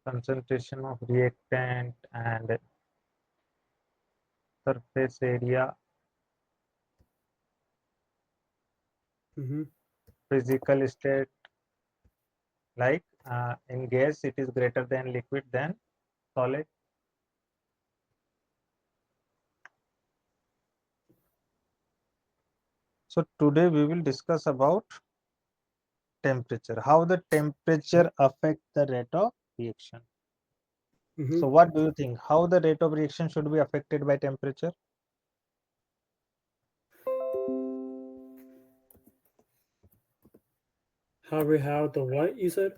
concentration of reactant and surface area, physical state, like in gas it is greater than liquid than solid. So today we will discuss about temperature, how the temperature affect the rate of reaction. So what do you think, how the rate of reaction should be affected by temperature? How the what you said?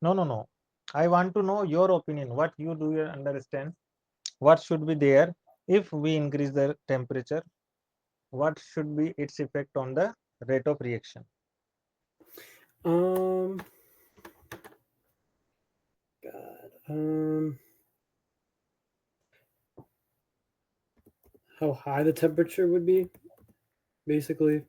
No. I want to know your opinion. What you do you understand? What should be there if we increase the temperature? What should be its effect on the rate of reaction? Um, God. How high the temperature would be, basically.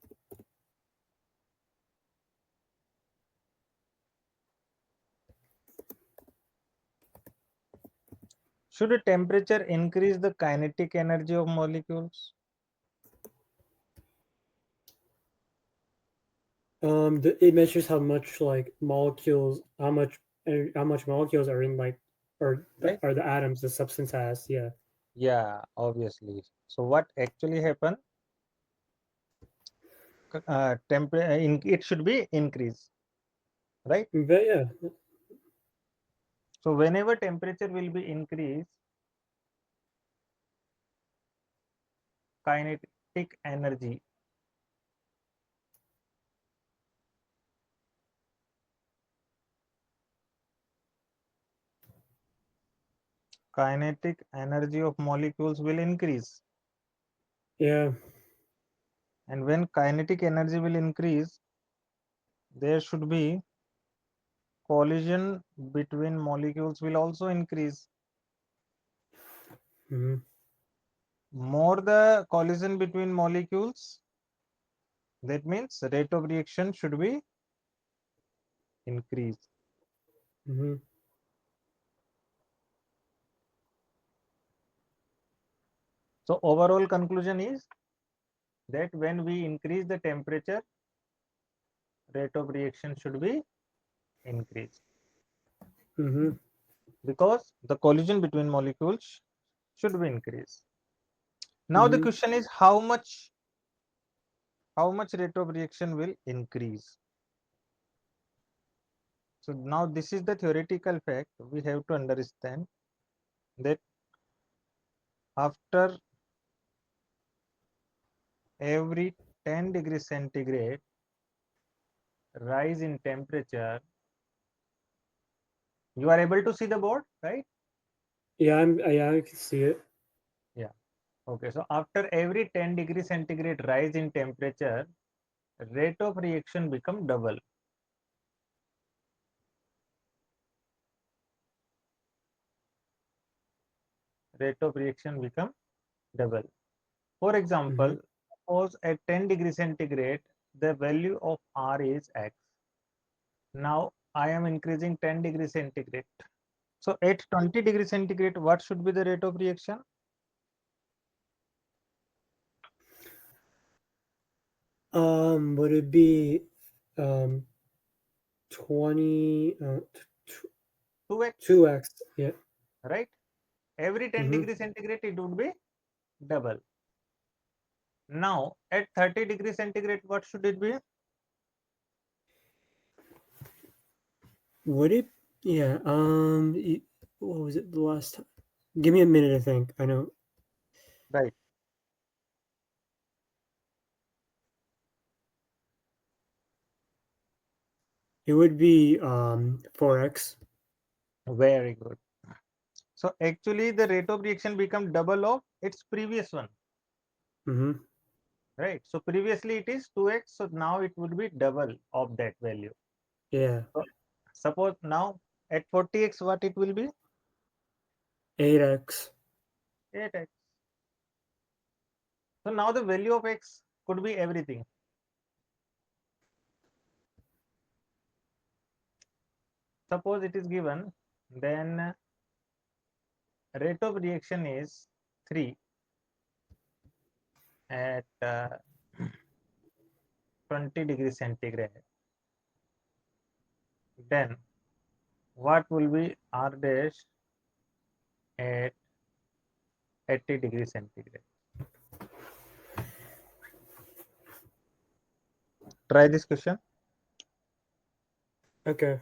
Should a temperature increase the kinetic energy of molecules? It measures how much like molecules, how much molecules are in like, Right? are the atoms the substance has. Yeah. Yeah, obviously. So what actually happen? It should be increase, right? But yeah. So whenever temperature will be increased, kinetic energy of molecules will increase. Yeah. And when kinetic energy will increase, there should be collision between molecules will also increase. hmm More the collision between molecules, that means rate of reaction should be increased. hmm So overall conclusion is that when we increase the temperature, rate of reaction should be increased hmm because the collision between molecules should be increased. Now the hmm question is how much rate of reaction will increase. So now this is the theoretical fact. We have to understand that after every 10 degrees centigrade rise in temperature, you are able to see the board, right? Yeah, I can see it. Yeah. Okay. So after every 10 degrees centigrade rise in temperature, rate of reaction become double. Rate of reaction become double. For hmm example, suppose at 10 degrees centigrade, the value of R is X. Now I am increasing 10 degrees centigrade. So at 20 degrees centigrade, what should be the rate of reaction? Would it be um 20 2x, 2x? Yeah. right? Every 10 hmm degrees centigrade, it would be double. Now at 30 degrees centigrade, what should it be? Would it? Yeah. What was it the last time? Give me a minute to think. I know. Right. It would be 4x. Very good. So actually the rate of reaction become double of its previous one, hmm right? So previously it is 2x, so now it would be double of that value. Yeah. So suppose now at 40x, what it will be? 8x. 8x. So now the value of x could be everything. suppose it is given, then rate of reaction is 3 at 20 degrees centigrade. Then what will be R dash at 80 degrees centigrade? Try this question. Okay.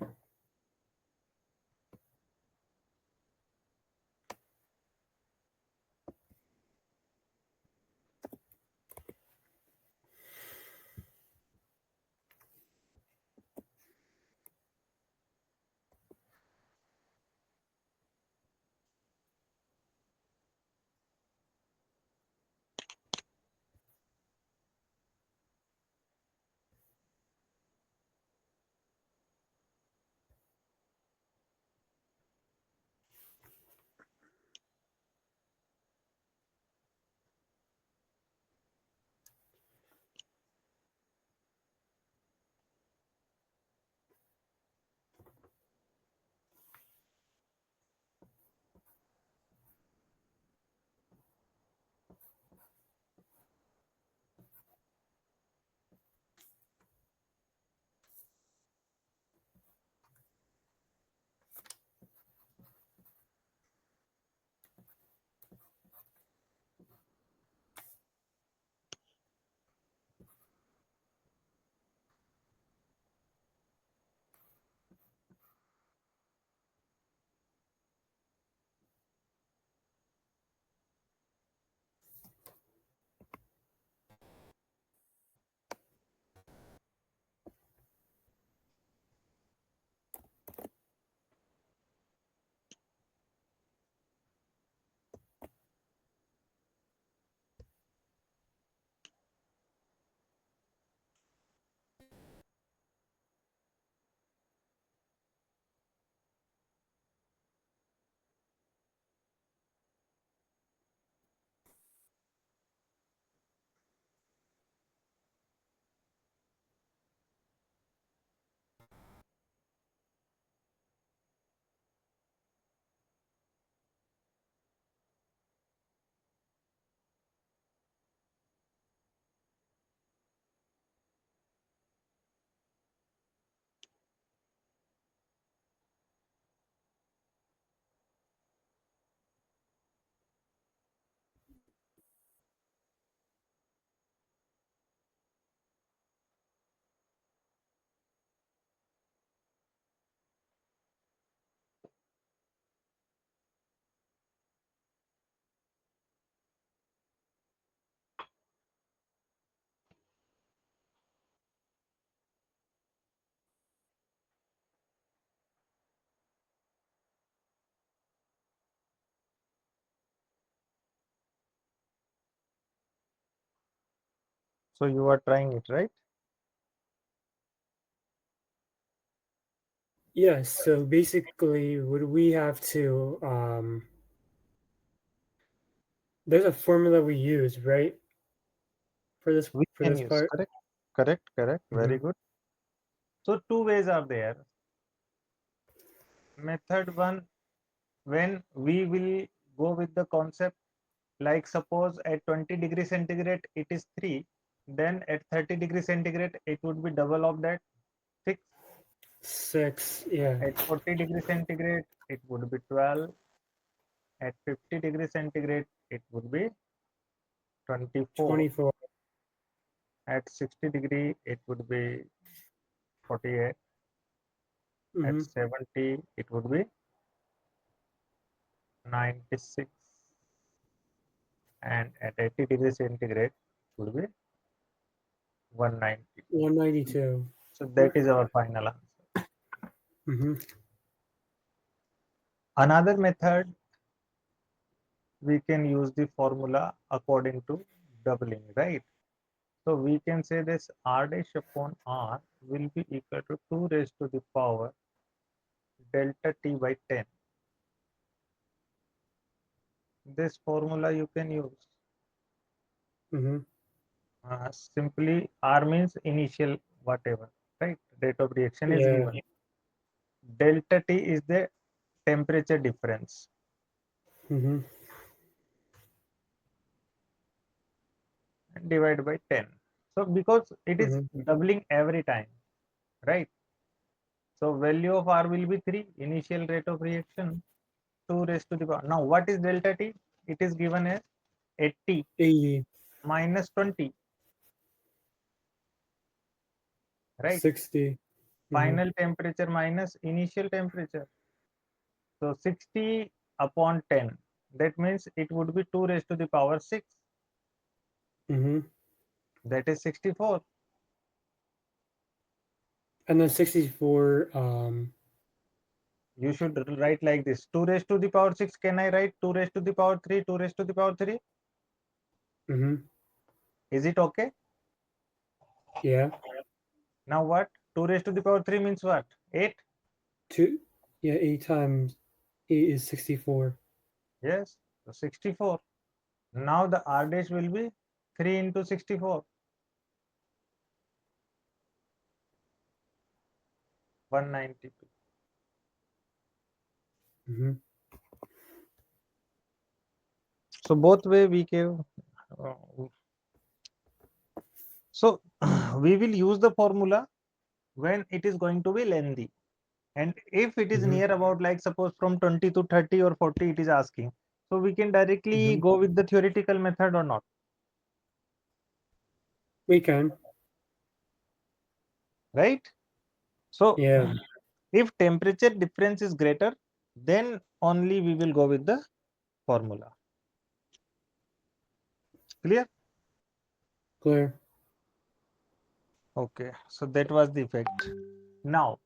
So you are trying it, right? Yes. So basically, would we have to? There's a formula we use, right, for this We for can this use, part. correct, correct, correct. Very Mm-hmm. good. So two ways are there. Method one, when we will go with the concept, like suppose at 20 degrees centigrade it is 3, then at 30 degrees centigrade it would be double of that, 6. 6. Yeah. At 40 degrees centigrade it would be 12. At 50 degrees centigrade it would be 24. 24. At 60 degree it would be 48. At Mm-hmm. 70 it would be 96, and at 80 degrees centigrade it would be 190. 192. So that is our final answer. Mm-hmm. Another method, we can use the formula according to doubling, right? So we can say this R dash upon R will be equal to 2 raised to the power delta T by 10. This formula you can use. Mm-hmm. Simply R means initial whatever, right? Rate of reaction is Yeah. given. delta T is the temperature difference. Mm-hmm. And divide by 10. So because it is Mm-hmm. doubling every time, right? So value of R will be 3, initial rate of reaction 2 raised to the power. Now what is delta T? It is given as 80 80, minus 20, right? 60. Mm-hmm. Final temperature minus initial temperature. So 60 upon 10. That means it would be 2 raised to the power 6. Mm-hmm. That is 64. And then 64. You should write like this. 2 raised to the power 6. Can I write 2 raised to the power 3? 2 raised to the power 3? Mm-hmm. Is it okay? Yeah. Now what? 2 raised to the power 3 means what? 8? Two. Yeah. 8 times 8 is 64. Yes. So 64. Now the R dash will be 3 into 64. 192. Mm-hmm. So both way we can. So we will use the formula when it is going to be lengthy. And if it is Mm-hmm. near about, like suppose from 20 to 30 or 40 it is asking, so we can directly Mm-hmm. go with the theoretical method or not, We can. right? So Yeah. if temperature difference is greater, then only we will go with the formula. Clear? Clear. Okay, so that was the effect. Now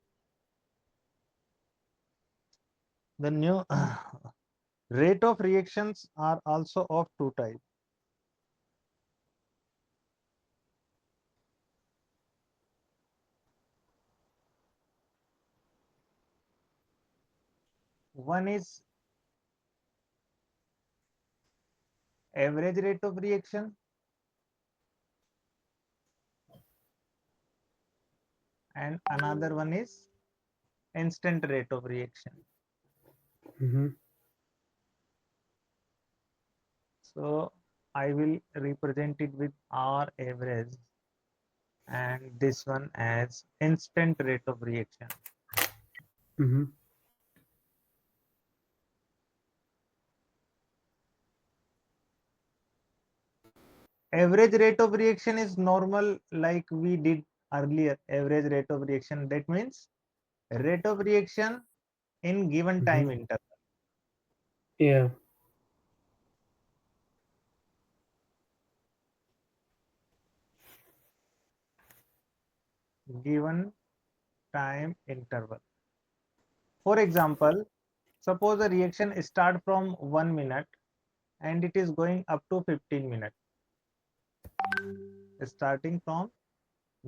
the new rate of reactions are also of two types. One is average rate of reaction, and another one is instant rate of reaction. Mm-hmm. So I will represent it with R average and this one as instant rate of reaction. Mm-hmm. Average rate of reaction is normal, like we did earlier. Average rate of reaction, that means rate of reaction in given Mm-hmm. time interval. Yeah. Given time interval. For example, suppose a reaction start from 1 minute and it is going up to 15 minutes, starting from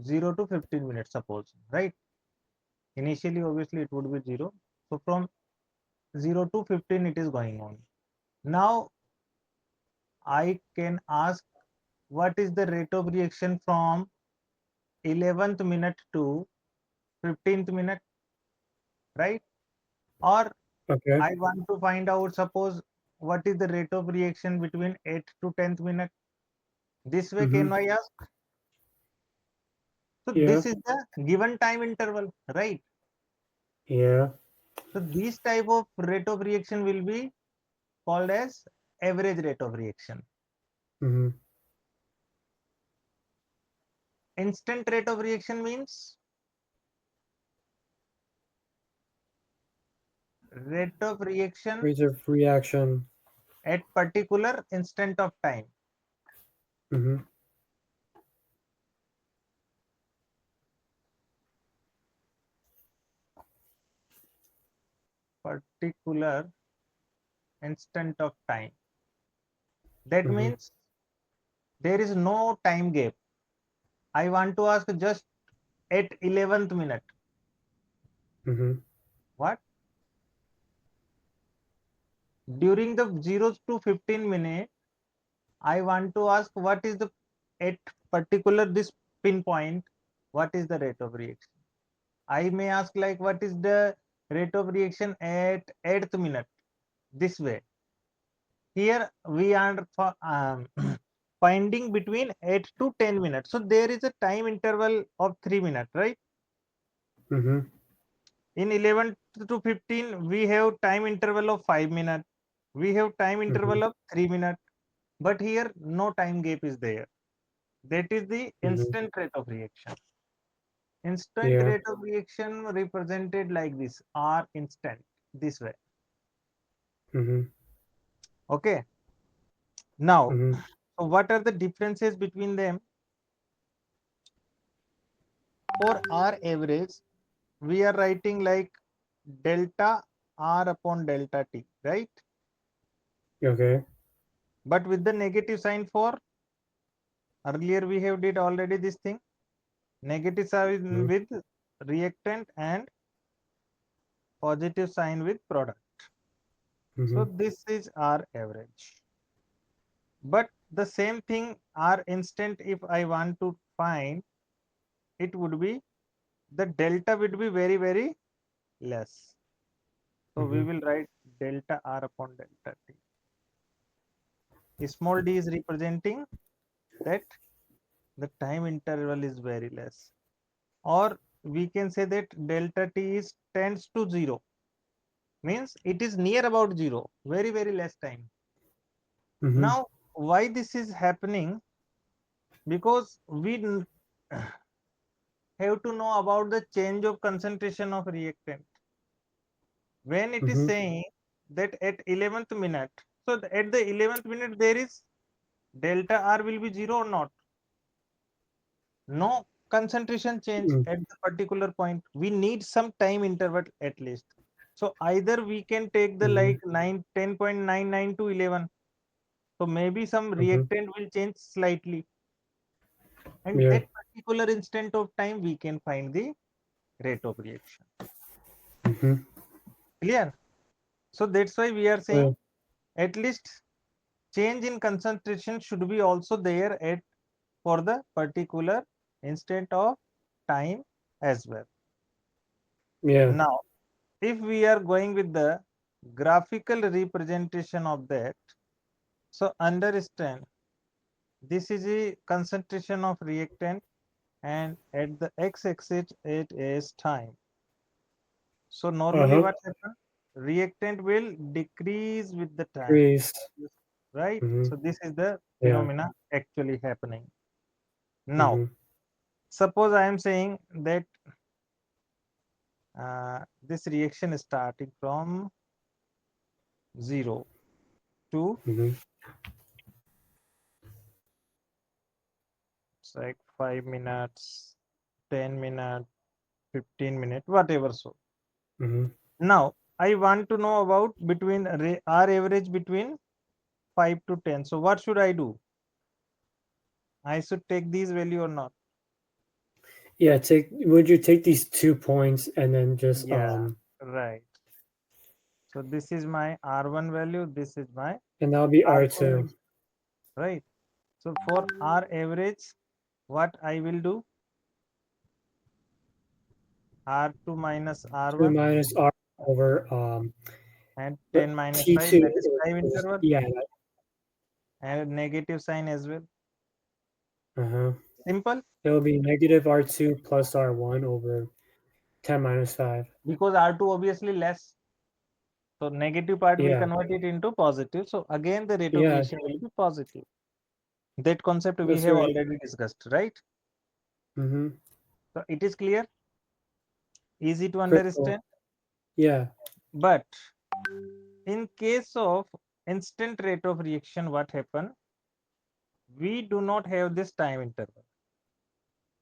0 to 15 minutes, suppose, right? Initially obviously it would be 0. So from 0 to 15 it is going on. Now I can ask what is the rate of reaction from 11th minute to 15th minute, right? Or Okay. I want to find out, suppose, what is the rate of reaction between 8th to 10th minute. This way Mm-hmm. can I ask? So Yeah. this is the given time interval, right? Yeah. So this type of rate of reaction will be called as average rate of reaction. Mm-hmm. Instant rate of reaction means rate of reaction Rate of reaction. at particular instant of time. Mm-hmm. Particular instant of time. That Mm-hmm. means there is no time gap. I want to ask just at 11th minute. Mm-hmm. What? During the 0 to 15 minute, I want to ask what is the, at particular this pinpoint, what is the rate of reaction? I may ask like what is the rate of reaction at 8th minute, this way. Here we are finding between 8 to 10 minutes. So there is a time interval of 3 minutes, right? Mm-hmm. In 11 to 15, we have time interval of 5 minutes. We have time interval of 3 minutes. But here no time gap is there. That is the Mm-hmm. instant rate of reaction. Instant Yeah. rate of reaction represented like this, R instant, this way. Mm-hmm. Okay. Now, Mm-hmm. so what are the differences between them? For R average, we are writing like delta R upon delta T, right? Okay. But with the negative sign for earlier we have did already this thing. Negative sign Mm-hmm. with reactant and positive sign with product. So Mm-hmm. this is R average. But the same thing R instant, if I want to find, it would be the delta would be very, very less. So we Mm-hmm. will write delta R upon delta T. Small d is representing that the time interval is very less. Or we can say that delta T is tends to 0. Means it is near about 0. Very, very less time. Mm-hmm. Now, why this is happening? Because we have to know about the change of concentration of reactant. When it is Mm-hmm. saying that at 11th minute, so at the 11th minute there is delta R will be 0 or not? No concentration change Mm-hmm. at the particular point. We need some time interval at least. So either we can take the Mm-hmm. like 10.99 to 11. So maybe some Mm-hmm. reactant will change slightly. And Yeah. that particular instant of time we can find the rate of reaction. Mm-hmm. Clear? So that's why we are Yeah. saying at least change in concentration should be also there at for the particular instant of time as well. Yeah. Now, if we are going with the graphical representation of that, so understand this is a concentration of reactant and at the x-axis it is time. So normally Uh-huh. what happens? Reactant will decrease with the time, Grease. right? Mm-hmm. So this is the Yeah. phenomena actually happening. Now, Mm-hmm. suppose I am saying that this reaction is starting from 0 to Mm-hmm. it's like 5 minutes, 10 minutes, 15 minutes, whatever. So Mm-hmm. now I want to know about between R average between 5 to 10. So what should I do? I should take these value or not? Yeah. Would you take these 2 points and then just Yeah, right. So this is my R1 value. This is my and that'll be R2 R2. value, right? So for R average, what I will do? R2 minus Two R1 minus R over and the 10 minus 5, T2 that is time is interval yeah. and negative sign as well. Uh-huh. Simple, It'll be negative R2 plus R1 over 10 minus 5. because R2 obviously less. So negative part will Yeah. convert it into positive. So again, the rate of Yeah. reaction will be positive. That concept we That's have right. already discussed, right? Mm-hmm. So it is clear, easy to Crystal. understand. Yeah. But in case of instant rate of reaction, what happen? We do not have this time interval.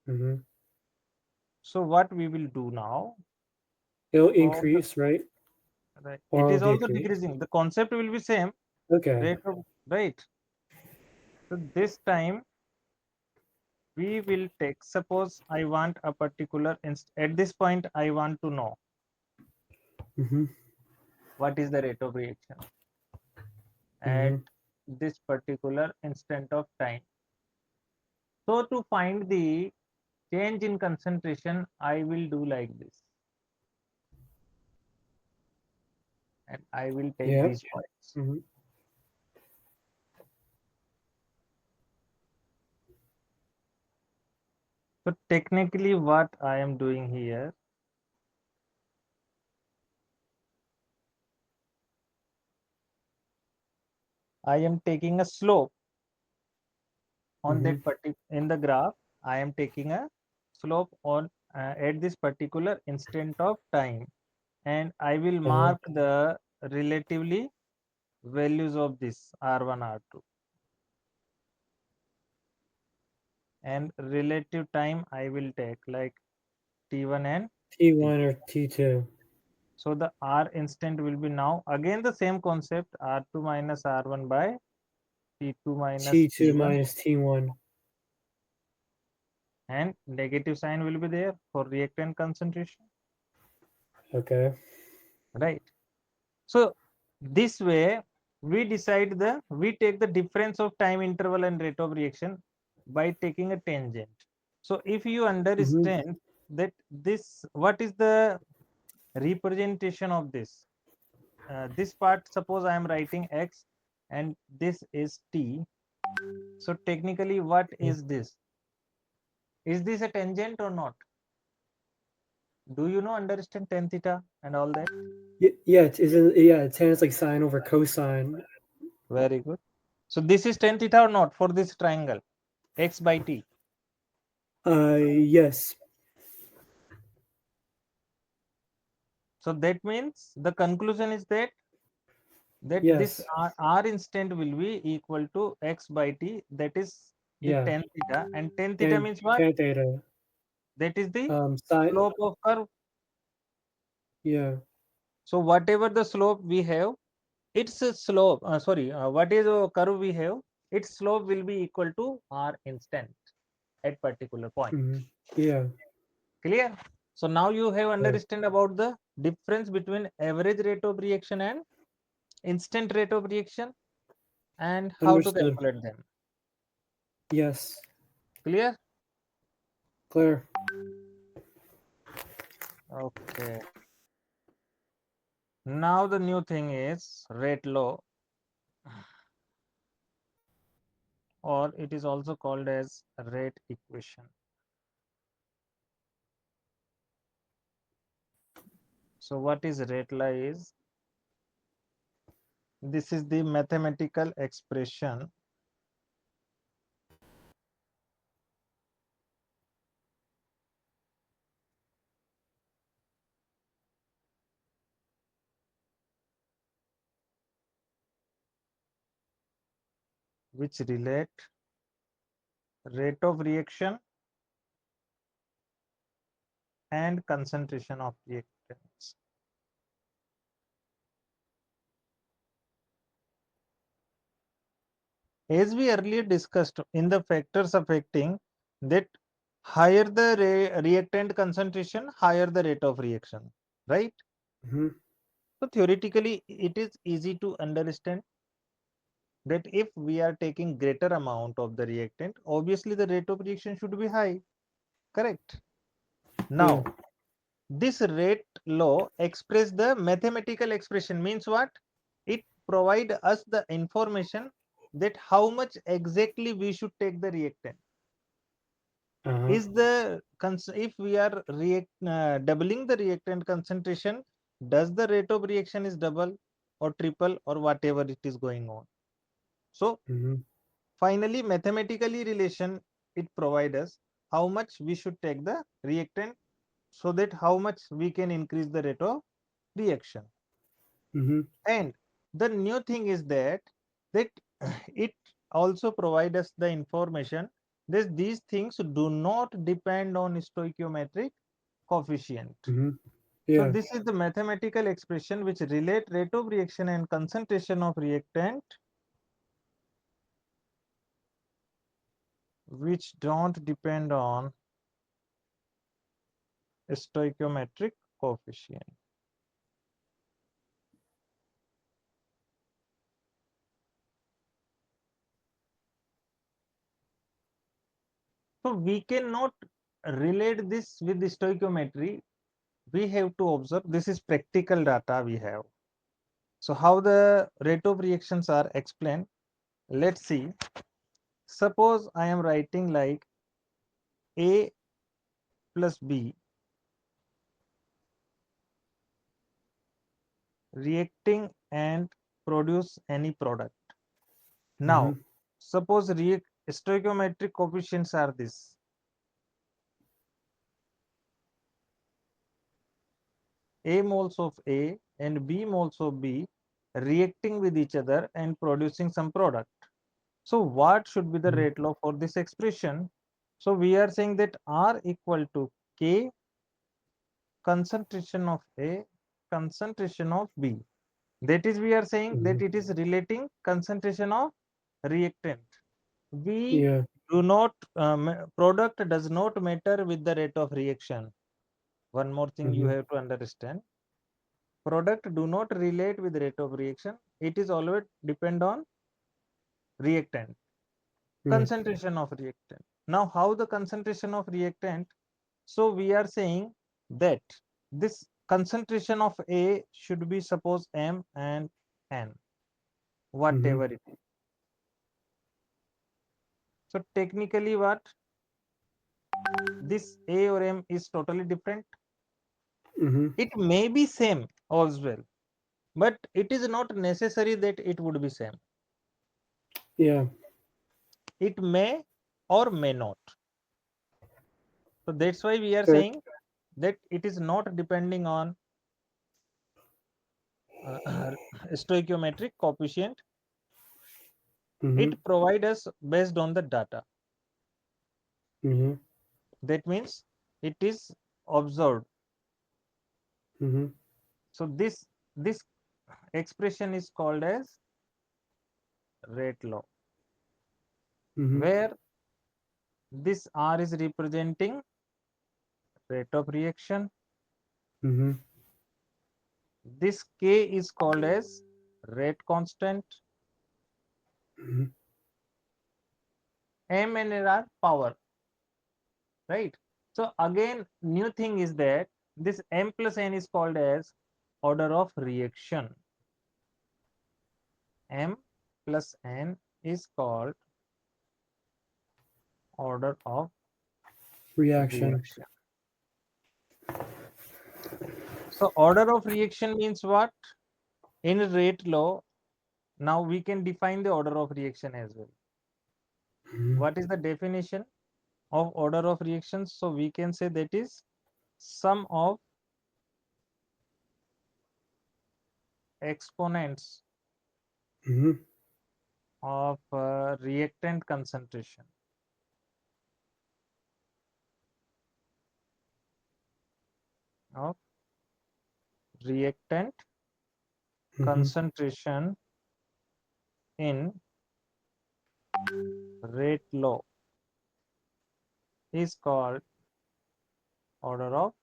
Mm-hmm. So what we will do now? It'll For the, increase, right? right, Or it it'll is also decrease. decreasing. The concept will be same. Okay. Rate of right. So this time we will take, suppose I want a particular at this point I want to know Mm-hmm. what is the rate of reaction at Mm-hmm. this particular instant of time. So to find the change in concentration, I will do like this. and I will take Yeah. these points. Mhm. So technically what I am doing here, I am taking a slope on that Mhm. in the graph. I am taking a slope on at this particular instant of time, and I will Uh-huh. mark the relatively values of this R1, R2, and relative time I will take like T1 and T2. T1 or T2. So the R instant will be now again the same concept, R2 minus R1 by T2 minus T2 T1, minus T1. and negative sign will be there for reactant concentration, Okay. right? So this way we take the difference of time interval and rate of reaction by taking a tangent. So if you Mhm. understand that this, what is the representation of this? This part, suppose I am writing x and this is t. So technically, what is this? Is this a tangent or not? Do you know understand tan theta and all that? Yeah, yeah, tan is like sine over cosine. Very good. So this is tan theta or not for this triangle x by t? Yes. So that means the conclusion is that this Yes. r instant will be equal to x by t, that is the Yeah. tan theta, and tan theta And means what? tan theta. That is the Sine. slope of curve. Yeah. So whatever the slope we have, its slope, what is the curve we have, its slope will be equal to r instant at particular point. Mhm. Yeah. Clear? So now you have Yeah. understand about the difference between average rate of reaction and instant rate of reaction, and how to Understood. calculate them. Yes. Clear? Clear. Okay. Now the new thing is rate law, or it is also called as rate equation. So what is rate law is, this is the mathematical expression which relate rate of reaction and concentration of reactants. As we earlier discussed in the factors affecting that, higher the reactant concentration, higher the rate of reaction, right? Mhm. So theoretically, it is easy to understand that if we are taking greater amount of the reactant, obviously the rate of reaction should be high, correct? Yeah. Now, this rate law express the mathematical expression means what? It provide us the information that how much exactly we should take the reactant. Uh-huh. Is the if we are doubling the reactant concentration, does the rate of reaction is double or triple or whatever it is going on? So Mhm. finally, mathematically relation, it provide us how much we should take the reactant, so that how much we can increase the rate of reaction. Mhm. And the new thing is that it also provide us the information that these things do not depend on stoichiometric coefficient. Mhm. So Yeah. this is the mathematical expression which relate rate of reaction and concentration of reactant, which don't depend on stoichiometric coefficient. So we cannot relate this with the stoichiometry. We have to observe, this is practical data we have. So how the rate of reactions are explained? Let's see. Suppose I am writing like A plus B reacting and produce any product. Now, Mhm. suppose stoichiometric coefficients are this. A moles of A and B moles of B reacting with each other and producing some product. So what should be the Mhm. rate law for this expression? So we are saying that R equal to K concentration of A concentration of B. That is, we are saying that Mhm. it is relating concentration of reactant. We Yeah. do not, product does not matter with the rate of reaction. One more thing you Mhm. have to understand. Product do not relate with rate of reaction. It is always depend on reactant, Right. concentration of reactant. Now, how the concentration of reactant? So we are saying that this concentration of A should be suppose M and N, Mhm. whatever it is. So technically what? This A or M is totally different. Mhm. It may be same as well, but it is not necessary that it would be same. Yeah. It may or may not. So that's why we are Fair. saying that it is not depending on stoichiometric coefficient. Mhm. It provides us based on the data. Mhm. That means it is observed. Mhm. So this expression is called as rate law, Mhm. where this R is representing rate of reaction. Mhm. This K is called as rate constant. Mhm. M and N are power, right? So again, new thing is that this M plus N is called as order of reaction. M plus N is called order of Reaction. reaction. So order of reaction means what? In rate law, now we can define the order of reaction as well. Mhm. What is the definition of order of reactions? So we can say that is sum of exponents Mhm. of reactant concentration. Of reactant Mhm. concentration in rate law is called order of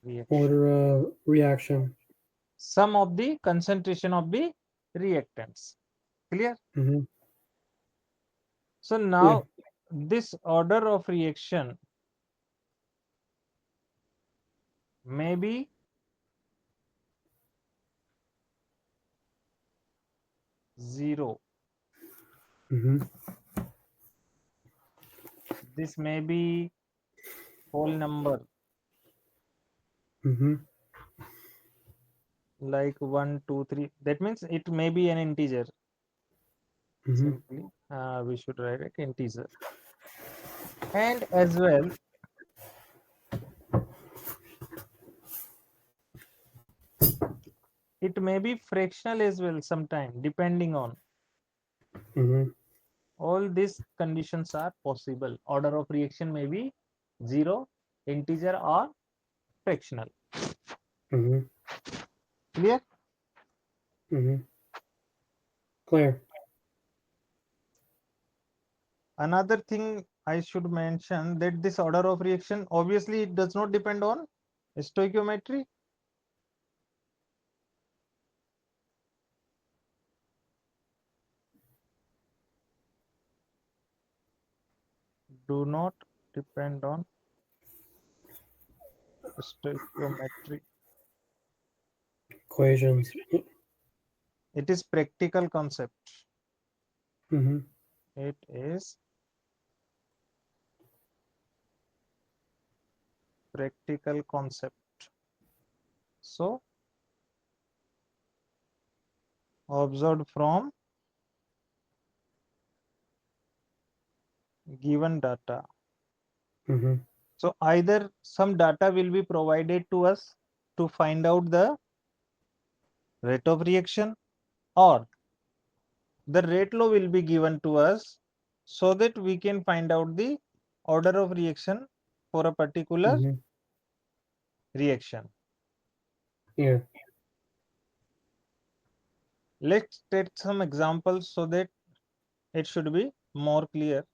reaction. Order of reaction. Sum of the concentration of the reactants. Clear? Mhm. So Yeah. now this order of reaction may be 0. Mhm. This may be whole number Mhm. like 1, 2, 3. That means it may be an integer. Mhm. Simply, we should write it integer. And as well, it may be fractional as well sometime, depending on Mhm. all these conditions are possible. Order of reaction may be 0, integer, or fractional. Mhm. Clear? Mhm. Clear. Another thing I should mention that this order of reaction obviously it does not depend on stoichiometry. Do not depend on stoichiometry. Equations. It is practical concept. Mm-hmm. It is practical concept. So observed from given data. Mm-hmm. So either some data will be provided to us to find out the rate of reaction, or the rate law will be given to us so that we can find out the order of reaction for a particular Mm-hmm. reaction. Yeah. Let's take some examples so that it should be more clear.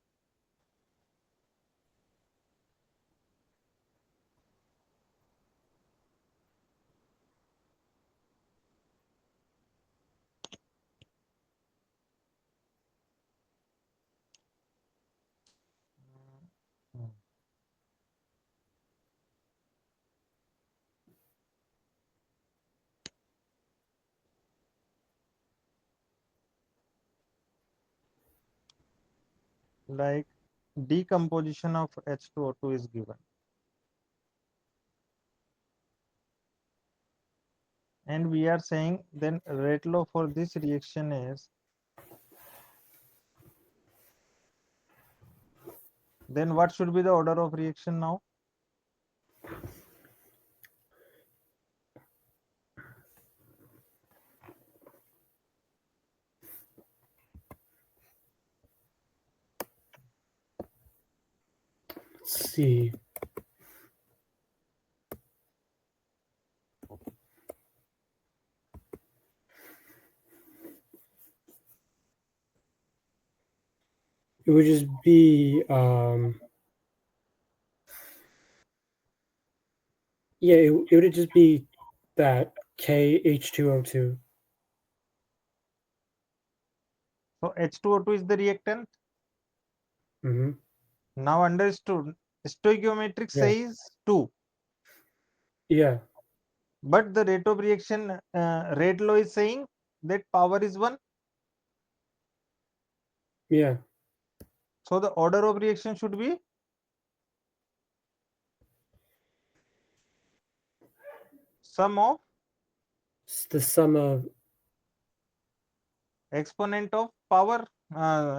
Hmm. Like decomposition of H2O2 is given. And we are saying then rate law for this reaction is, then what should be the order of reaction now? Let's see. It would just be yeah, it would just be that KH2O2. So H2O2 is the reactant. Mm-hmm. Now understood. Stoichiometric Yeah. says 2, Yeah. but the rate of reaction rate law is saying that power is 1. Yeah. So the order of reaction should be sum of It's the sum of exponent of power,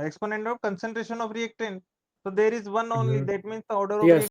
exponent of concentration of reactant. So there is 1 only. mm-hmm. That means the order of Yes. reaction.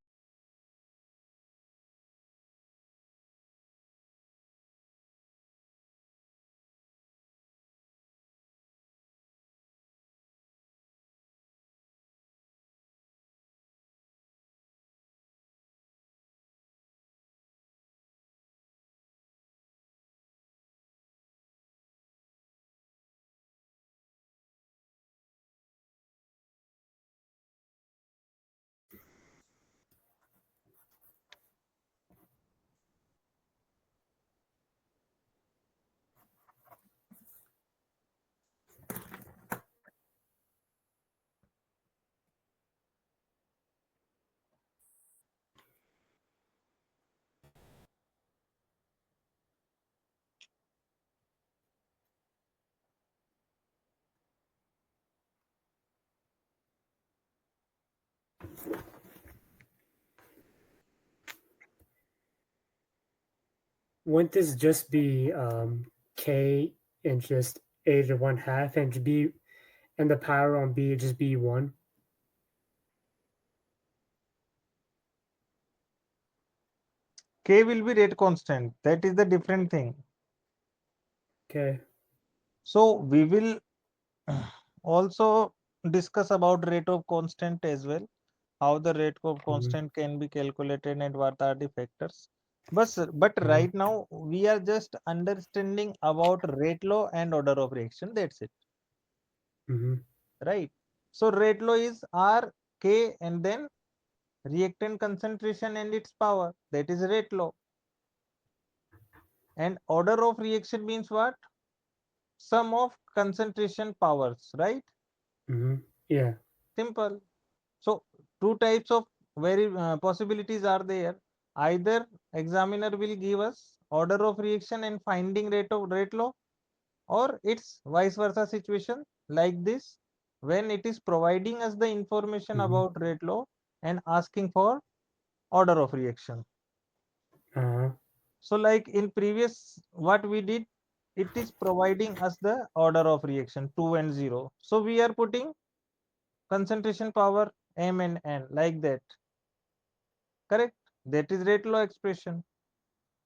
Wouldn't this just be K and just A to 1/2 and B and the power on B just be 1? K will be rate constant. That is the different thing. Okay. So we will also discuss about rate of constant as well, how the rate of Mm-hmm. constant can be calculated and what are the factors. But Mm-hmm. right now we are just understanding about rate law and order of reaction. That's it, Mm-hmm. right? So rate law is R, K, and then reactant concentration and its power. That is rate law. And order of reaction means what? Sum of concentration powers, right? Mm-hmm. Yeah. Simple. So two types of very possibilities are there. Either examiner will give us order of reaction and finding rate law, or it's vice versa situation like this, when it is providing us the information Mm-hmm. about rate law and asking for order of reaction. Uh-huh. So like in previous what we did, it is providing us the order of reaction 2 and 0. So we are putting concentration power m and n like that, correct? That is rate law expression.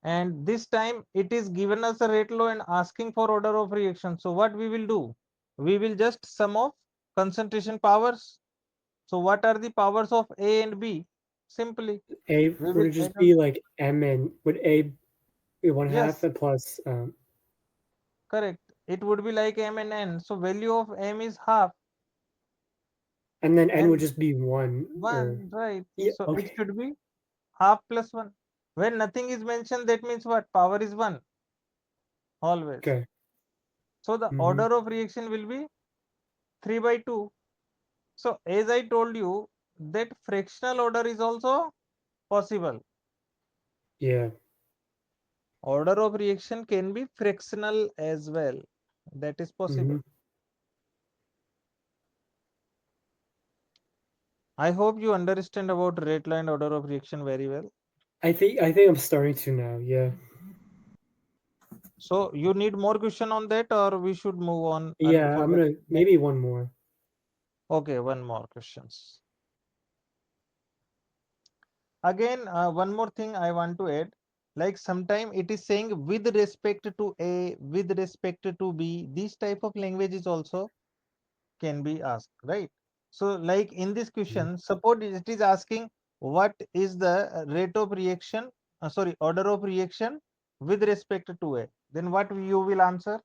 And this time it is given us a rate law and asking for order of reaction. So what we will do? We will just sum of concentration powers. So what are the powers of A and B? Simply, A we would will it just add be on. like m and would A be one half Yes, and plus correct. It would be like M and N. So value of M is half and then n would and just be one or 1, right? yeah, So it okay. should be half plus 1. When nothing is mentioned, that means what? Power is 1 always. Okay. So the Mm-hmm. order of reaction will be 3 by 2. So as I told you, that fractional order is also possible. Yeah. Order of reaction can be fractional as well. That is Mm-hmm. possible. I hope you understand about rate law and order of reaction very well. I think I'm starting to now, yeah. So you need more question on that, or we should move on and Yeah, for I'm the gonna next. maybe one more. Okay, one more questions. Again, one more thing I want to add. Like sometime it is saying with respect to A, with respect to B. This type of language is also can be asked, right? So like in this Mhm. question, suppose it is asking what is the rate of reaction, sorry, order of reaction with respect to A. Then what you will answer?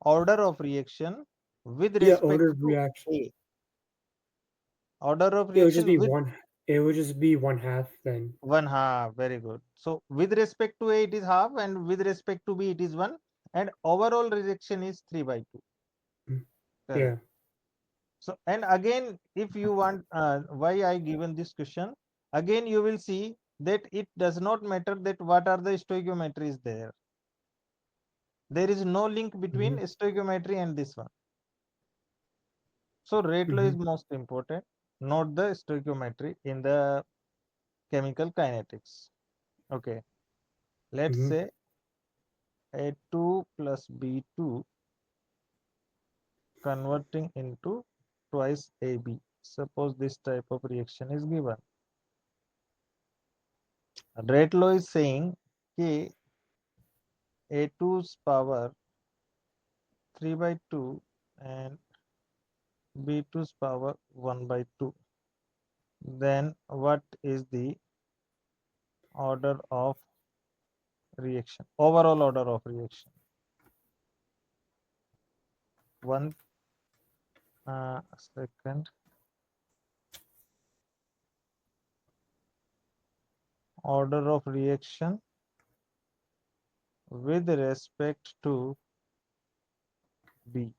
Order of reaction with Yeah, respect order of to reaction. A. Order of It would just reaction be with one. It would just be one half then. one half. Very good. So with respect to A it is half and with respect to B it is 1 and overall reaction is 3 by 2. Mm. Correct. Yeah. So and again if you want why I given this question, again you will see that it does not matter that what are the stoichiometries there. There is no link Mm-hmm. between stoichiometry and this one. So rate law Mm-hmm. is most important, not the stoichiometry in the chemical kinetics. Okay, let's Mm-hmm. say A2 plus B2 converting into twice AB. Suppose this type of reaction is given. Rate law is saying K A2's power 3 by 2 and B2's power 1 by 2. Then what is the order of reaction? Overall order of reaction. One second. Order of reaction with respect to B.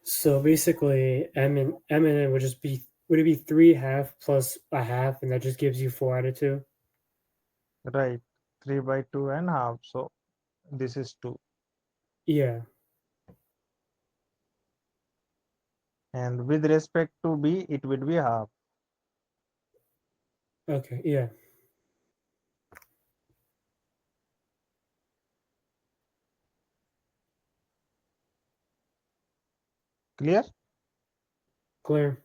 So basically, M and N would just be would it be three half plus a half, and that just gives you 4 out of 2? Right. 3 by 2 and half. So this is 2. Yeah. And with respect to B, it would be half. Okay. Yeah. Clear? Clear.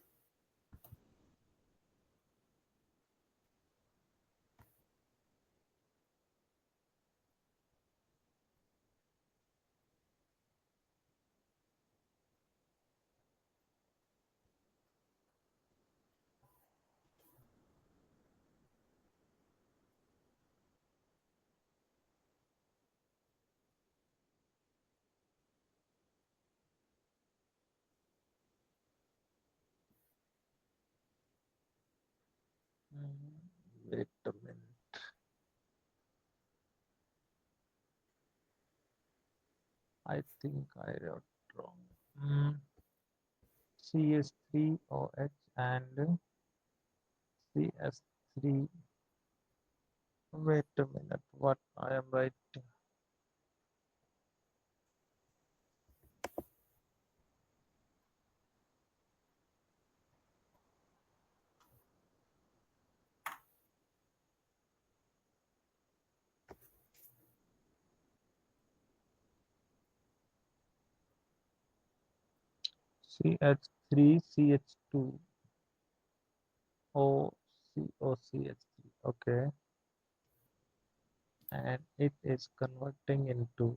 I think I wrote wrong. CS3OH and CS3. Wait a minute, what I am writing? CH3, CH2, O, COCH3. Okay. And it is converting into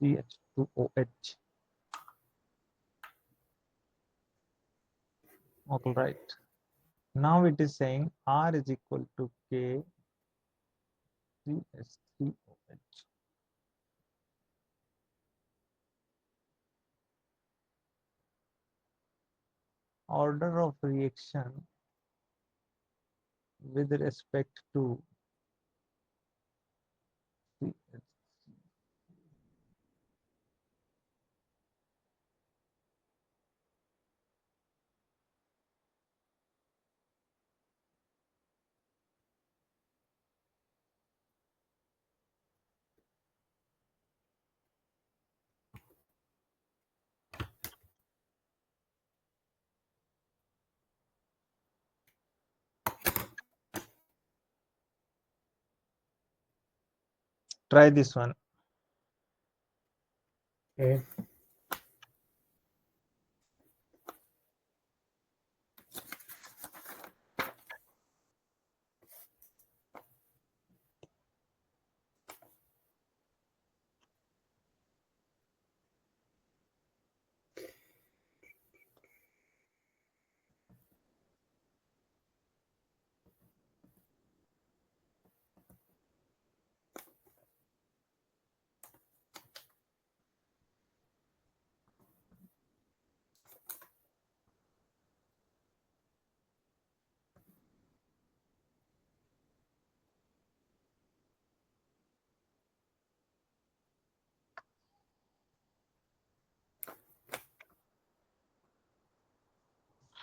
CH2OH. All right. Now it is saying R is equal to K CH3OH. Order of reaction with respect to CH3. Try this one. Okay.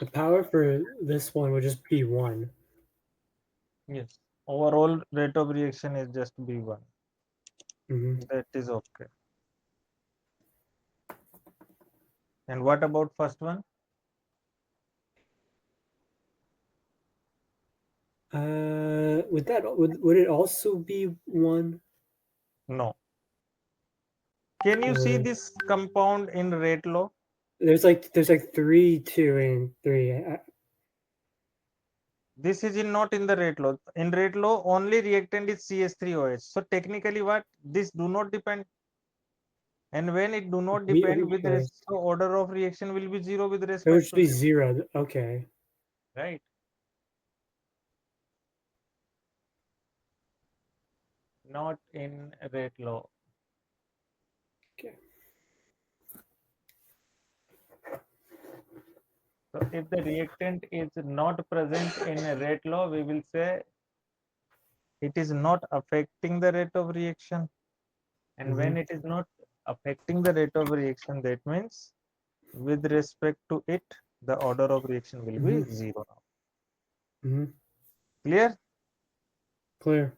The power for this one would just be 1. Yes. Overall rate of reaction is just B1. Mm-hmm. That is okay. And what about first one? Would it also be 1? No. Can you see Or this compound in rate law? there's like 3, 2, and 3. This is not in the rate law. In rate law, only reactant is CH3OH. So technically what? This do not depend. And when it do not depend with Okay. so order of reaction will be 0 with It would respect just to be this. 0. Okay. Right? Not in rate law. Okay. So if the reactant is not present in a rate law, we will say it is not affecting the rate of reaction. And when it is not affecting the rate of reaction, that means with respect to it, the order of reaction will be 0 now. Mm-hmm. Clear? Clear.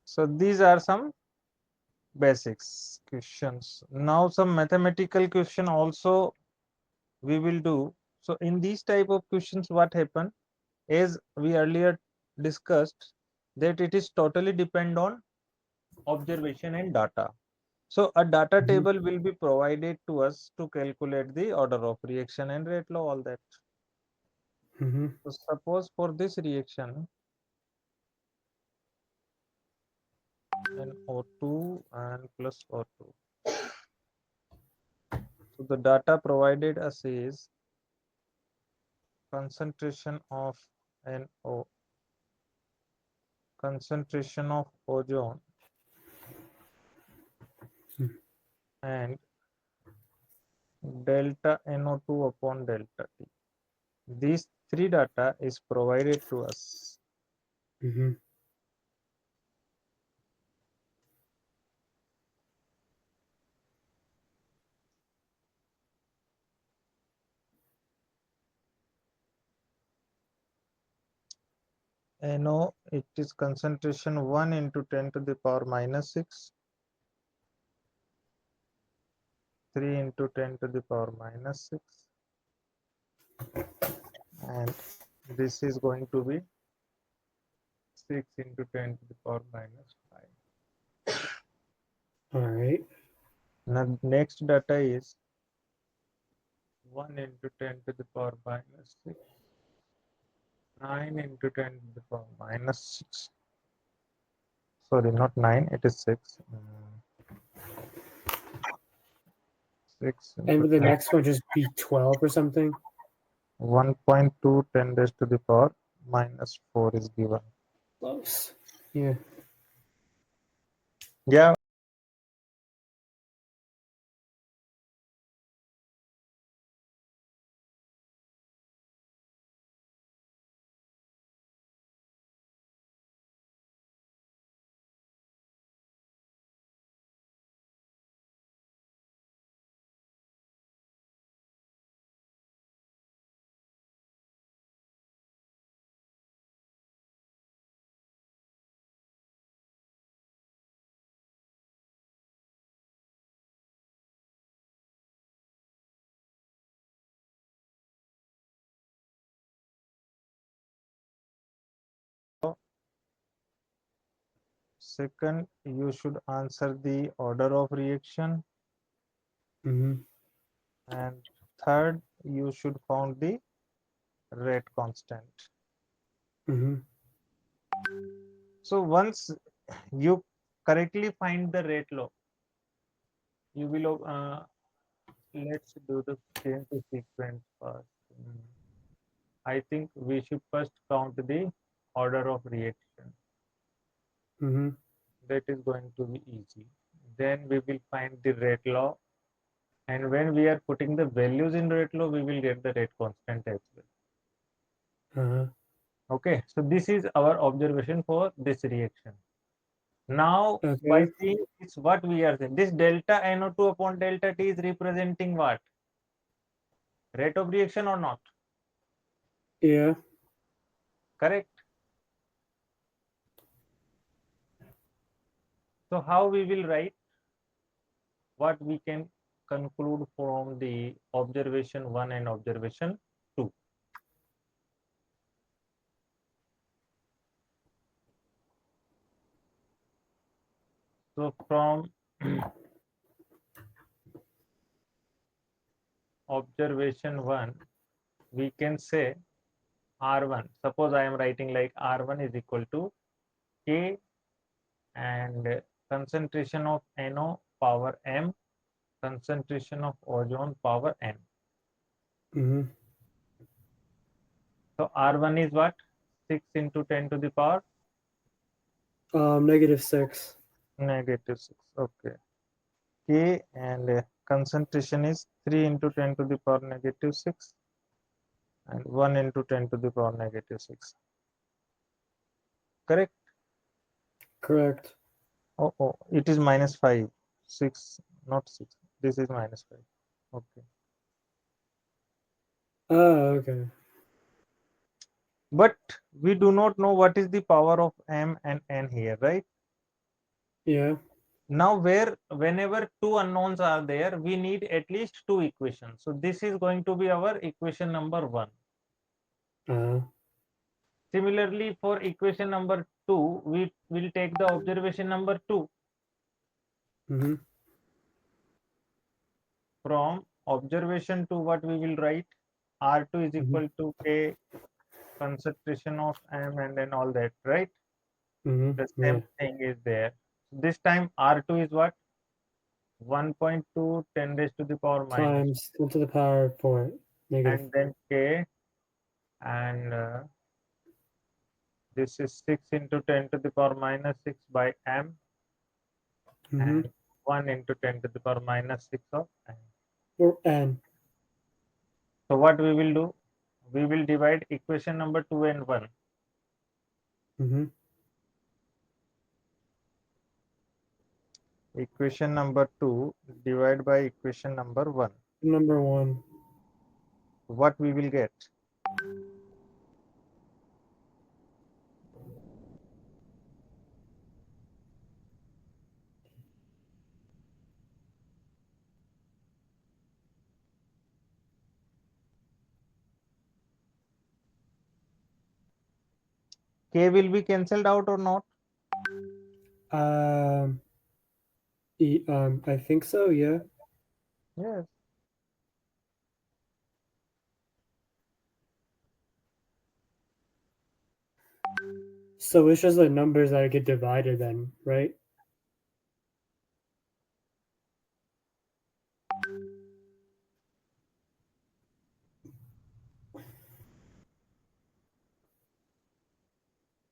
So these are some basics questions. Now some mathematical question also we will do. So in these type of questions, what happen, as we earlier discussed, that it is totally depend on observation and data. So a data Mm-hmm. table will be provided to us to calculate the order of reaction and rate law, all that. Mm-hmm. So suppose for this reaction, NO2 and plus O2. So the data provided us is concentration of NO, concentration of ozone, Mm-hmm. and delta NO2 upon delta T. These three data is provided to us. Mm-hmm. NO, it is concentration 1 into 10 to the power minus 6, 3 into 10 to the power minus 6, and this is going to be 6 into 10 to the power minus 5. All right. Now, next data is 1 into 10 to the power minus 6, 9 into 10 to the power minus 6. Sorry, not 9, it is 6. 6 And into would the 10. next one just be 12 or something? 1.2 10 raised to the power minus 4 is given. Close. Yeah. Yeah. Second, you should answer the order of reaction, Mm-hmm. and third, you should found the rate constant. Mm-hmm. So once you correctly find the rate law, you will let's do the change the sequence first. I think we should first count the order of reaction. Mm-hmm. That is going to be easy. Then we will find the rate law, and when we are putting the values in rate law, we will get the rate constant as well. Uh-huh. Okay, so this is our observation for this reaction. Now, by Okay. seeing this, what we are saying, this delta NO2 upon delta T is representing what? Rate of reaction or not? Yeah. Correct. So how we will write? What we can conclude from the observation 1 and observation 2? So from observation 1, we can say R1. Suppose I am writing like R1 is equal to K and concentration of NO power M, concentration of ozone power N. Mm-hmm. So R1 is what? 6 into 10 to the power -6. negative 6. Okay. K and concentration is 3 into 10 to the power negative 6 and 1 into 10 to the power negative 6. Correct? Correct. Oh, it is minus 5. 6, not 6. This is minus 5. Okay. Oh, okay. But we do not know what is the power of M and N here, right? Yeah. Now, whenever two unknowns are there, we need at least two equations. So this is going to be our equation number 1. Uh-huh. Similarly, for equation number 2, we will take the observation number 2. Mm-hmm. From observation 2, what we will write? R2 is Mm-hmm. equal to K concentration of M and then all that, right? Mm-hmm. The Yeah. same thing is there. This time R2 is what? 1.2 10 raised to the power minus, Times 10 to the power 4 negative. and then K, and this is 6 into 10 to the power minus 6 by M, Mm-hmm. and 1 into 10 to the power minus 6 of M. or n. So what we will do? We will divide equation number 2 and 1. Mm-hmm. Equation number 2 divide by equation number 1. Number 1. What we will get? K will be cancelled out or not? Um, I think so. Yeah. Yes. So it's just the numbers that get divided then, right?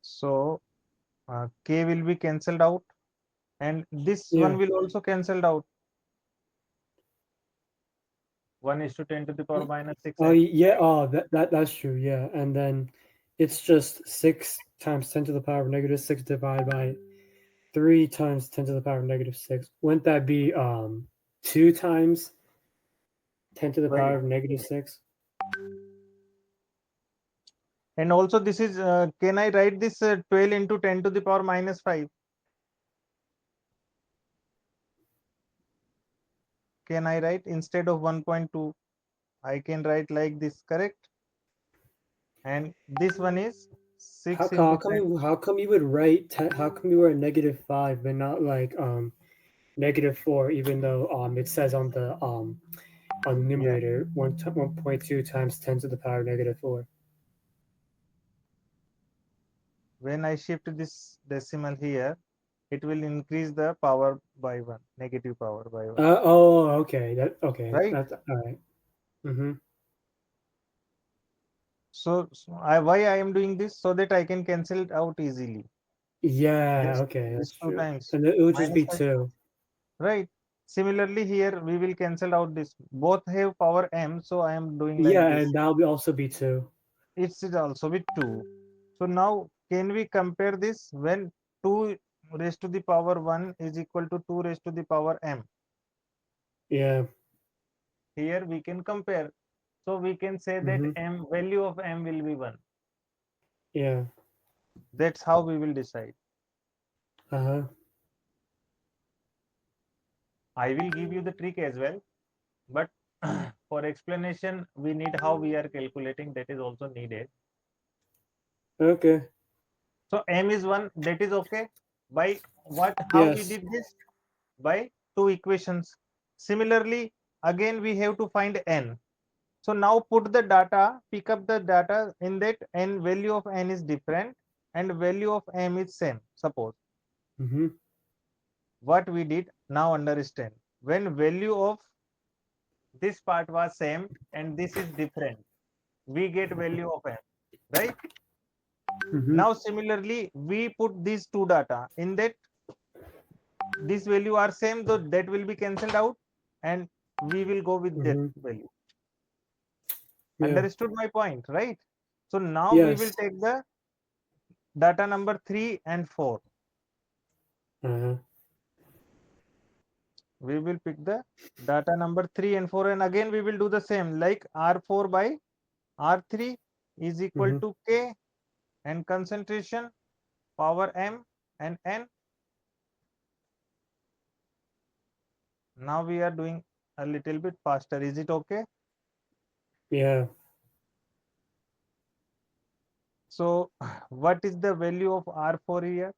So K will be cancelled out, and this Yeah. one will also cancelled out. 1 is to 10 to the power minus 6 Oh x. yeah. Oh, that's true. Yeah. And then it's just 6 times 10 to the power of negative 6 divided by 3 times 10 to the power of negative 6. Wouldn't that be 2 times 10 to the 12. power of negative 6? And also this is, can I write this 12 into 10 to the power minus 5? Can I write instead of 1.2? I can write like this, correct? And this one is 6 into 10. How come you would write how come you write negative 5 but not like negative 4, even though it says on the Yeah. numerator 1.2 times 10 to the power of negative 4. When I shift this decimal here, it will increase the power by 1, negative power by 1, Okay. right? That's all right. Mm-hmm. So, why I am doing this? So that I can cancel it out easily. Yeah, This, okay, this that's 2 true. times And it would just minus be 5, 2. right? Similarly, here we will cancel out this. Both have power m, so I am doing like Yeah, this. and that'll be also be 2. It's also with 2. So now can we compare this when 2 raised to the power 1 is equal to 2 raised to the power m? Yeah. Here we can compare. So we can say that Mm-hmm. m value of m will be 1. Yeah. That's how we will decide. Uh-huh. I will give you the trick as well, but for explanation we need how we are calculating, that is also needed. Okay. So m is 1, that is okay. By what, how we Yes. did this? By 2 equations. Similarly, again we have to find n. So now put the data, pick up the data in that n value of n is different and value of m is same. Suppose Mm-hmm. what we did, now understand. When value of this part was same and this is different, we get value of m, right? Mm-hmm. Now similarly, we put these two data in that this value are same, so that will be cancelled out and we will go with that Mm-hmm. value. Yeah. Understood my point, right? So now we will Yes. take the data number 3 and 4. Uh-huh. We will pick the data number 3 and 4, and again we will do the same, like R4 by R3 is equal Mm-hmm. to K and concentration power M and N. Now we are doing a little bit faster. Is it okay? Yeah. So what is the value of R4 here?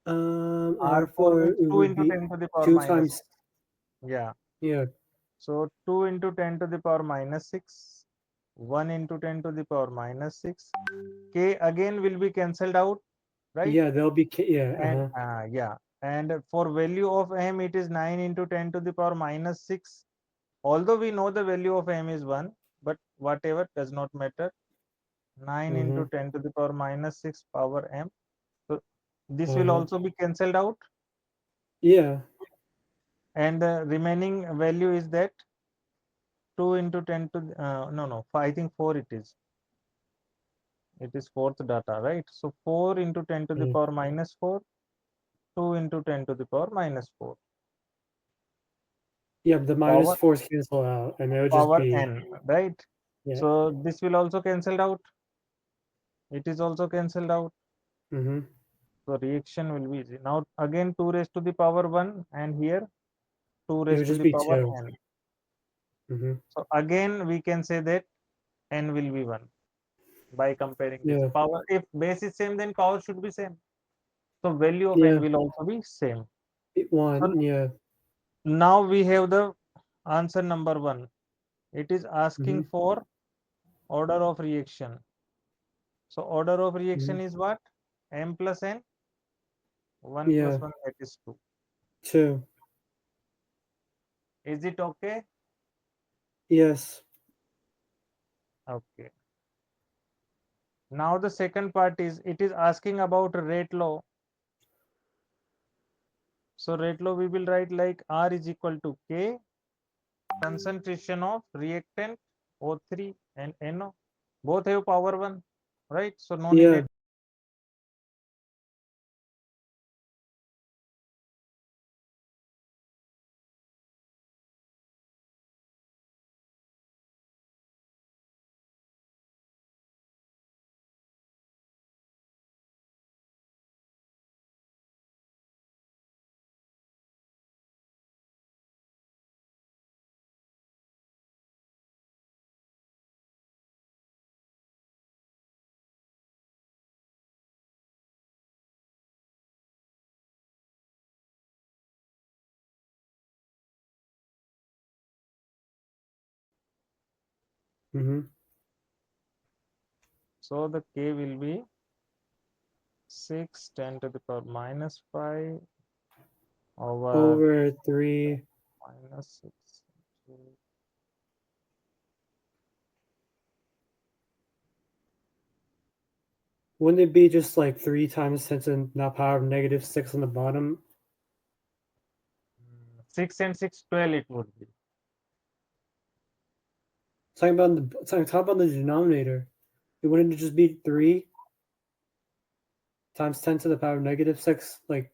R4 R4 means it 2 would into be 10 to the power 2 minus. times. Yeah. Yeah. So 2 into 10 to the power minus 6. 1 into 10 to the power minus 6. K again will be cancelled out, right? Yeah, they'll be yeah, And uh-huh. yeah, and for value of m it is 9 into 10 to the power minus 6. Although we know the value of m is 1, but whatever, does not matter. 9 Mm-hmm. into 10 to the power minus 6 power m. So this will Uh-huh. also be cancelled out. Yeah. and the remaining value is that 2 into 10 to no, I think 4 it is. It is fourth data, right? So 4 into 10 to the power minus 4, 2 into 10 to the power minus 4. Yeah, the minus Power, 4s cancel out, and it'll just power be n, right? yeah. So this will also cancelled out. It is also cancelled out. Mm-hmm. So reaction will be easy. Now again 2 raised to the power 1, and here 2 It'll raised to just the be power 2. n. Mm-hmm. So again we can say that n will be 1 by comparing this. Yeah. Power, if base is same, then power should be same. So value of n Yeah. will also be same. So 1. Yeah. now we have the answer number 1. It is asking Mm-hmm. for order of reaction. So order of Mm-hmm. reaction is what? M plus n, 1 plus Yeah. 1, that is 2. 2. Is it okay? Yes. Okay. Now the second part is, it is asking about rate law. So rate law we will write like R is equal to K, concentration of reactant O3 and NO. Both have power 1, right? So no Yeah. needed. Mm-hmm. So the K will be 6 10 to the power minus 5 over Over 3. minus 6. Wouldn't it be just like 3 times 10 to the power of negative 6 on the bottom? 6 and 6, 12 it would be. Talking about the denominator. It wouldn't it just be 3 times 10 to the power of negative 6? Like,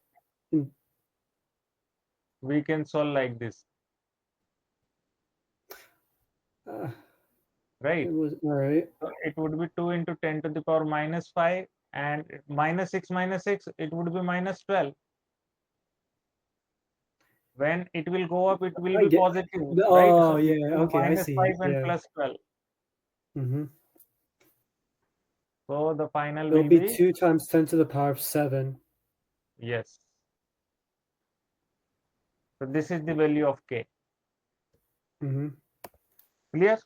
We can solve like this, uh, right? it was all right. So it would be 2 into 10 to the power minus 5, and minus 6, it would be minus 12. When it will go up, it will I be get. positive, right? Oh So yeah. Okay, I minus see. 5 and Yeah. plus 12. Mm-hmm. So the final It'll will be be, 2 times 10 to the power of 7. yes. So this is the value of K. Mm-hmm. Clear?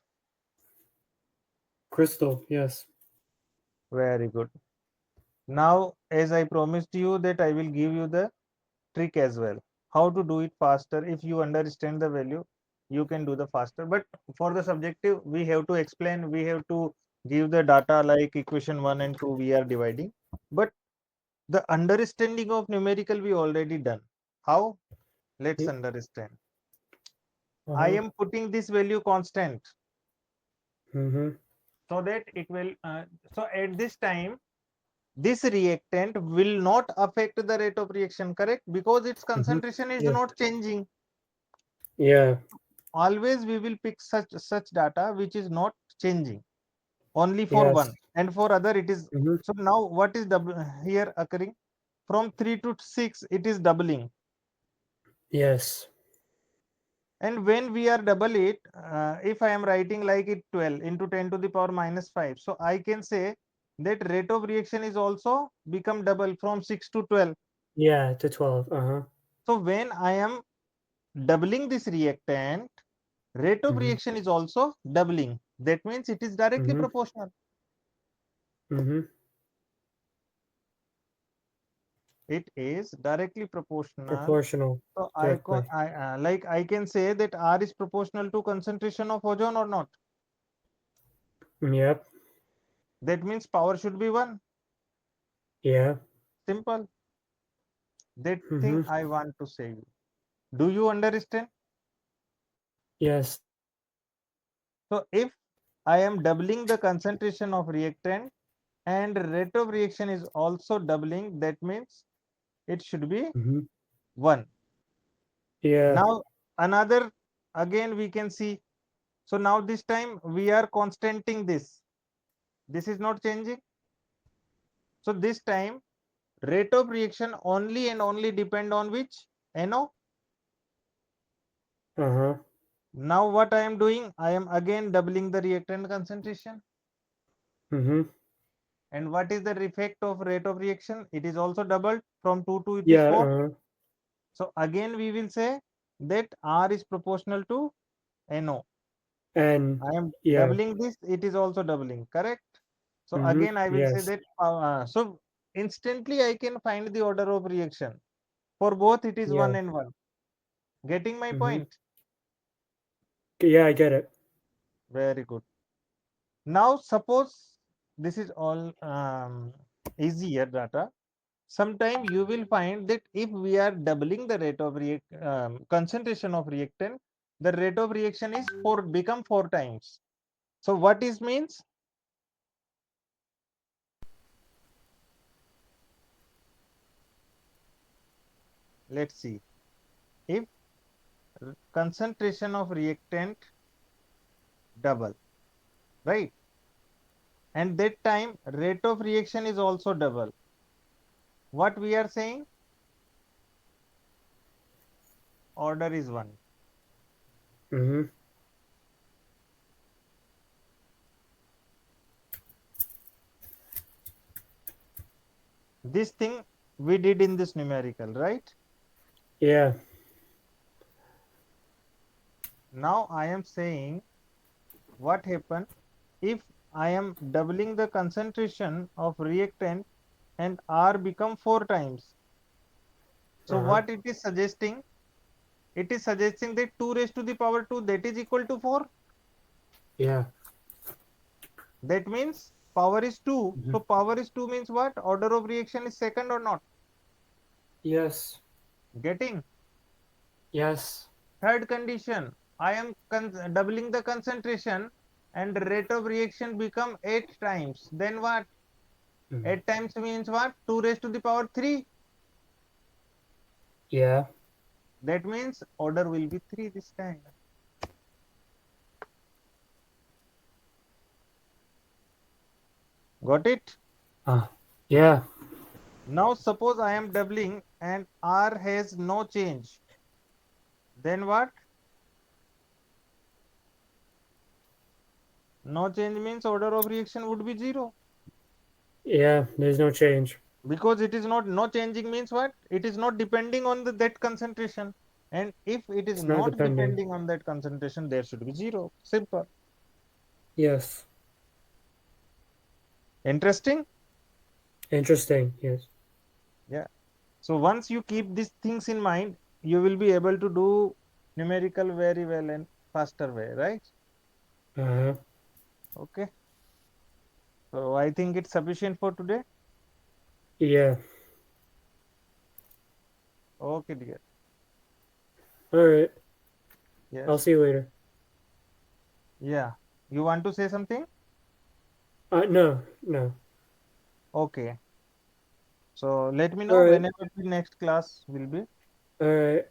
Crystal. Yes. Very good. Now, as I promised you that I will give you the trick as well. How to do it faster. If you understand the value, you can do the faster. But for the subjective, we have to explain, we have to give the data like equation 1 and 2 we are dividing. But the understanding of numerical we already done. How? Let's Yep. understand. I Uh-huh. am putting this value constant Mm-hmm. so that it will, so at this time, this reactant will not affect the rate of reaction, correct? Because its Mm-hmm. concentration is Yeah. not changing. Yeah. Always we will pick such data which is not changing, only for Yes. one, and for other it is. Mm-hmm. So now what is here occurring? From 3 to 6 it is doubling, Yes. and when we are double it, if I am writing like it 12 into 10 to the power minus 5, so I can say that rate of reaction is also become double from 6 to 12. Yeah. To 12. Uh-huh. So when I am doubling this reactant, rate of Mm-hmm. reaction is also doubling. That means it is directly Mm-hmm. proportional. Mm-hmm. It is directly proportional. Proportional. So Directly. I can say that R is proportional to concentration of ozone or not. Yep. That means power should be 1. Yeah. Simple. That thing Mm-hmm. I want to say you. Do you understand? Yes. So if I am doubling the concentration of reactant and rate of reaction is also doubling, that means it should be Mm-hmm. 1. Yeah. Now another, again we can see. So now this time we are constanting this. This is not changing. So this time rate of reaction only and only depend on which? NO. Uh-huh. Now what I am doing? I am again doubling the reactant concentration. Mm-hmm. And what is the effect of rate of reaction? It is also doubled from 2 to it is Yeah, 4. uh-huh. So again we will say that R is proportional to NO. And I am yeah. doubling this, it is also doubling, correct? So Mm-hmm. again I will say Yes. that, so instantly I can find the order of reaction. For both it is 1 Yeah. and 1. Getting my Mm-hmm. point? Yeah, I get it. Very good. Now suppose this is all easier data. Sometime you will find that if we are doubling the rate of concentration of reactant, the rate of reaction is become 4 times. So what is means? Let's see. If concentration of reactant double, right? And that time rate of reaction is also double. What we are saying? Order is 1. Mm-hmm. This thing we did in this numerical, right? Yeah. Now I am saying what happened if I am doubling the concentration of reactant and R become 4 times. So Uh-huh. what it is suggesting? It is suggesting that 2 raised to the power 2, that is equal to 4. Yeah. That means power is 2. Mm-hmm. So power is 2 means what? Order of reaction is second or not? Yes. Getting? Yes. Third condition, I am doubling the concentration and rate of reaction become 8 times. Then what? Mm-hmm. 8 times means what? 2 raised to the power 3. Yeah. That means order will be 3 this time. Got it? Yeah. Now suppose I am doubling and R has no change. Then what? No change means order of reaction would be 0. Yeah. There's no change. Because it is not, no changing means what? It is not depending on that concentration. And if it is It's not not depending. depending on that concentration, there should be 0. Simple. Yes. Interesting? Interesting. Yes. Yeah. So once you keep these things in mind, you will be able to do numerical very well and faster way, right? Uh-huh. Okay. So I think it's sufficient for today. Yeah. Okay, dear. All right. I'll Yes. see you later. Yeah. You want to say something? No. No. Okay. So let me All know right. whenever the next class will be. All right.